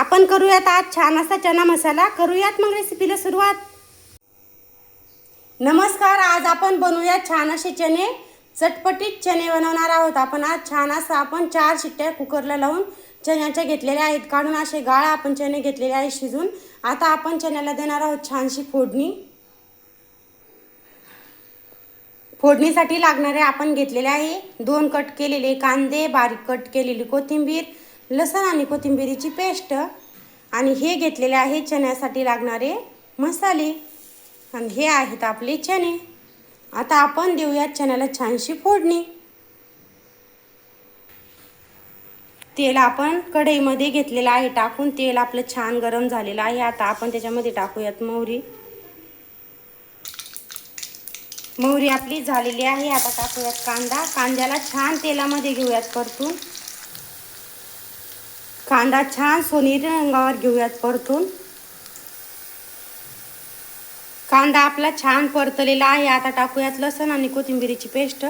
आपण करूयात आज छान असा चना मसाला। करूयात मग रेसिपीला सुरुवात। नमस्कार, आज आपण बनवूया छान असे चणे। चटपटीत चणे बनवणार आहोत आपण आज। छान असं आपण 4 शिट्ट्या कुकरला लावून चण्याच्या घेतलेल्या आहेत काढून। असे गाळ आपण चणे घेतलेले आहेत शिजून। आता आपण चण्याला देणार आहोत छानशी फोडणी। फोडणीसाठी लागणारे आपण घेतलेले आहे 2 कट केलेले कांदे, बारीक कट केलेली कोथिंबीर, लसूण आणि कोथिंबीरीची पेस्ट, आणि हे घेतलेले आहे चण्यासाठी लागणारे मसाले, आणि हे आहेत आपले चणे। आता आपण देऊया चण्याला छानशी फोडणी। तेल आपण कढईमध्ये घेतलेलं आहे टाकून। तेल आपलं छान गरम झालेलं आहे। आता आपण त्याच्यामध्ये टाकूयात मोहरी। मोहरी आपली झालेली आहे। आता टाकूयात कांदा। कांद्याला छान तेलामध्ये घेऊयात परतून। कांदा छान सोनेरी रंगावर घेऊयात परतून। कांदा आपला छान परतलेला आहे। आता टाकूयात लसूण आणि कोथिंबीरीची पेस्ट।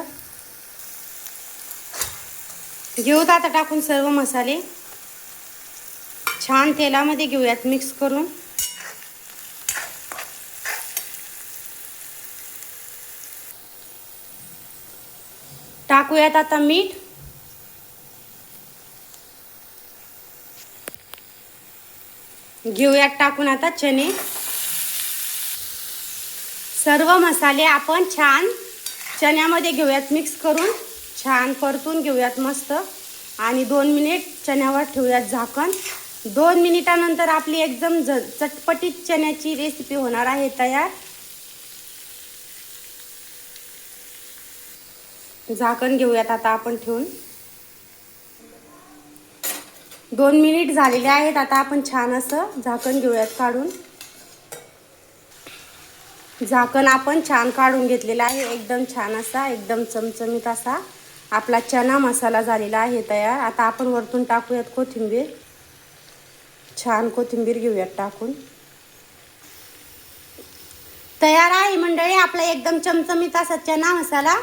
घेऊयात आता टाकून सर्व मसाले छान तेलामध्ये घेऊयात मिक्स करून। टाकूयात आता मीठ। घेऊयात टाकून आता चणे। सर्व मसाले आपण छान चण्यामध्ये घेऊयात मिक्स करून। छान परतून घेऊयात मस्त, आणि 2 मिनिट चण्यावर ठेवूयात झाकण। 2 मिनिटानंतर आपली एकदम चटपटीत चण्याची रेसिपी होणार आहे तयार। झाकण घेऊयात आता आपण ठेवून। 2 मिनिट झालेले आहेत। आता आपण छान असं झाकण घेऊयात काढून। झाकण आपण छान काढून घेतलेला आहे। एकदम छान असा एकदम चमचमीत असा आपला चना मसाला झालेला आहे तयार। आता आपण वरतून टाकूयात कोथिंबीर। छान कोथिंबीर घेऊयात टाकून। तयार आहे मंडळी आपला एकदम चमचमीत असा चना मसाला।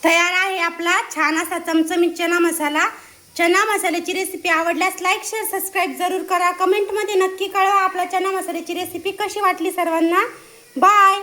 तयार आहे आपला छान असा चमचमीत चना मसाला। चना मसाल्याची रेसिपी आवडल्यास लाईक, शेअर, सबस्क्राईब जरूर करा। कमेंटमध्ये नक्की कळवा आपला चना मसाल्याची रेसिपी कशी वाटली सर्वांना। बाय।